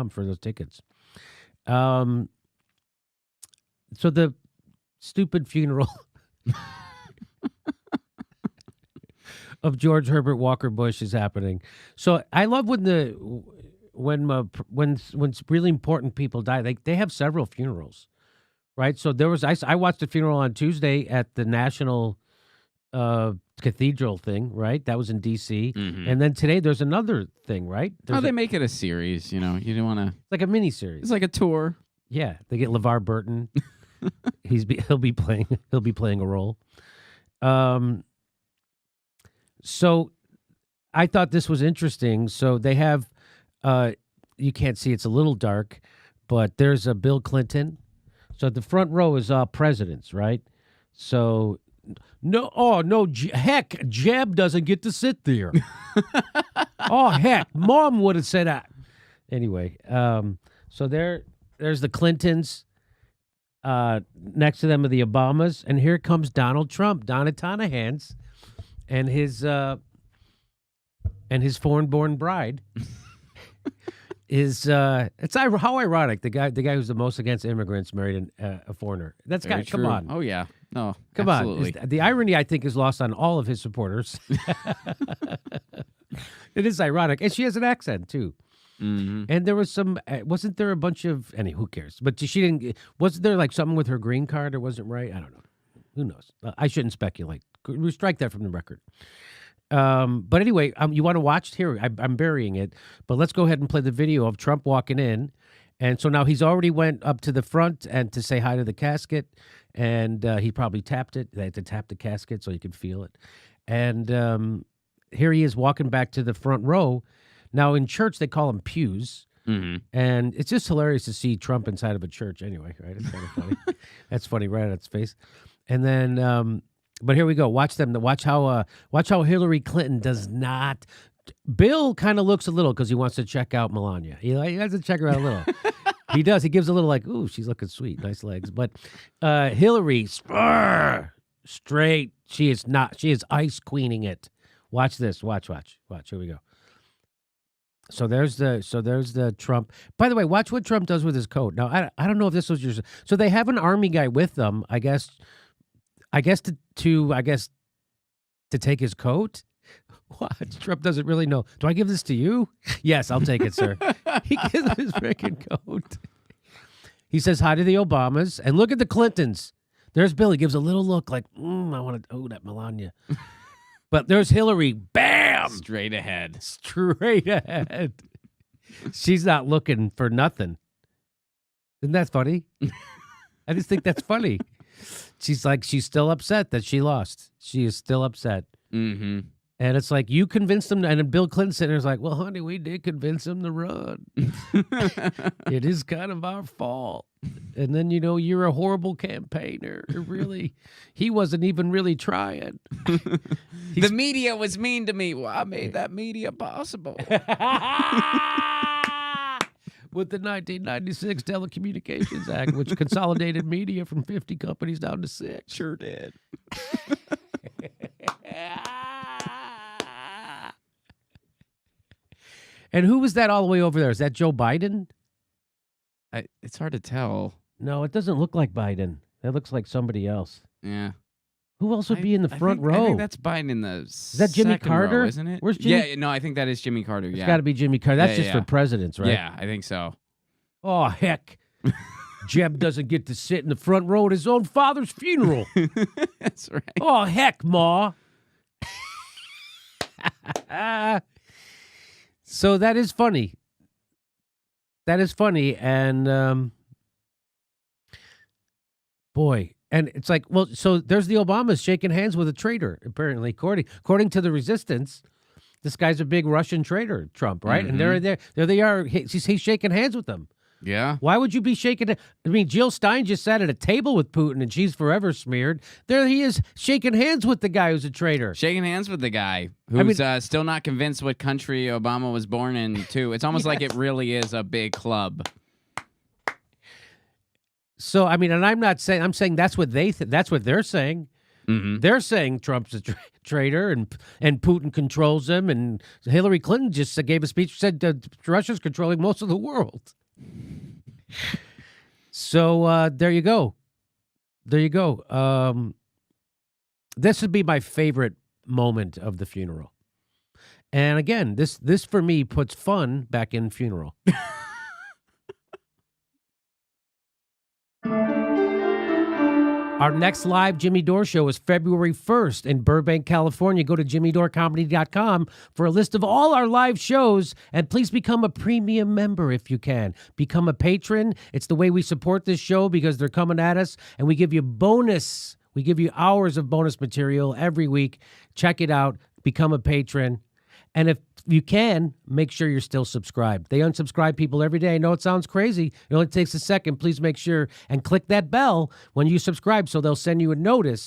for those tickets. So the stupid funeral of George Herbert Walker Bush is happening. So I love when really important people die. They have several funerals, right? So I watched a funeral on Tuesday at the National Cathedral thing, right? That was in D.C. Mm-hmm. And then today there's another thing, right? They make it a series, you know. You don't want to... like a mini series. It's like a tour. Yeah, they get LeVar Burton. He'll be playing a role. So I thought this was interesting. So they have you can't see, it's a little dark, but there's a Bill Clinton. So the front row is presidents, right? So heck, Jeb doesn't get to sit there. Oh, heck, Mom would have said that. Anyway, so there's the Clintons. Next to them are the Obamas, and here comes Donald Trump, Donna Tanahan's, and his foreign-born bride. How ironic the guy who's the most against immigrants married a foreigner. That's Very come true. on. Oh yeah, no, Come absolutely. on. The irony, I think, is lost on all of his supporters. It is ironic, and she has an accent too. Mm-hmm. And there was wasn't there a bunch of, who cares? But she didn't, wasn't there like something with her green card or wasn't right? I don't know. Who knows? I shouldn't speculate. We strike that from the record. But anyway, you want to watch? Here, I'm burying it. But let's go ahead and play the video of Trump walking in. And so now he's already went up to the front and to say hi to the casket. And he probably tapped it. They had to tap the casket so you could feel it. And here he is walking back to the front row. Now, in church, they call them pews. Mm-hmm. And it's just hilarious to see Trump inside of a church anyway, right? It's kind of funny. That's funny right on its face. And then, but here we go. Watch how Hillary Clinton does not. Bill kind of looks a little because he wants to check out Melania. He has to check her out a little. He does. He gives a little like, ooh, she's looking sweet. Nice legs. But Hillary, straight. She is not. She is ice queening it. Watch this. Watch. Here we go. So there's the Trump. By the way, watch what Trump does with his coat. Now, I don't know if this was yours. So they have an army guy with them, I guess to take his coat. What? Trump doesn't really know. Do I give this to you? Yes, I'll take it, sir. He gives him his freaking coat. He says hi to the Obamas, and look at the Clintons. There's Bill. He gives a little look like, I want to. Oh, that Melania. But there's Hillary. Bam! Straight ahead. She's not looking for nothing. Isn't that funny? I just think that's funny. She's still upset that she lost. She is still upset. Mm-hmm. And it's like, you convinced him. And then Bill Clinton sitting there's like, well, honey, we did convince him to run. It is kind of our fault. And then, you're a horrible campaigner. Really, he wasn't even really trying. The media was mean to me. Well, I made that media possible. With the 1996 Telecommunications Act, which consolidated media from 50 companies down to 6. Sure did. And who was that all the way over there? Is that Joe Biden? It's hard to tell. No, it doesn't look like Biden. That looks like somebody else. Yeah. Who else would be in the front row? I think that's Biden in the Is that Jimmy Carter? row, isn't it? Where's Jimmy? Yeah, no, I think that is Jimmy Carter. It's Yeah, got to be Jimmy Carter. That's just for presidents, right? Yeah, I think so. Oh, heck. Jeb doesn't get to sit in the front row at his own father's funeral. That's right. Oh, heck, Ma. So that is funny. And boy, and it's like, well, so there's the Obamas shaking hands with a traitor, apparently, according to the resistance. This guy's a big Russian traitor, Trump, right? Mm-hmm. And there they are. He's shaking hands with them. Yeah. Why would you be shaking? I mean, Jill Stein just sat at a table with Putin, and she's forever smeared. There he is, shaking hands with the guy who's a traitor. Shaking hands with the guy who's still not convinced what country Obama was born in, too. It's almost like it really is a big club. So, I mean, and I'm not saying, I'm saying that's what that's what they're saying. They're saying Trump's a traitor and Putin controls him, and Hillary Clinton just gave a speech said Russia's controlling most of the world. So there you go. There you go. This would be my favorite moment of the funeral. And again, this for me puts fun back in funeral. Our next live Jimmy Dore show is February 1st in Burbank, California. Go to jimmydorcomedy.com for a list of all our live shows, and please become a premium member if you can. Become a patron. It's the way we support this show because they're coming at us, and we give you bonus. We give you hours of bonus material every week. Check it out. Become a patron. And if you can, make sure you're still subscribed. They unsubscribe people every day. I know it sounds crazy. It only takes a second. Please make sure and click that bell when you subscribe so they'll send you a notice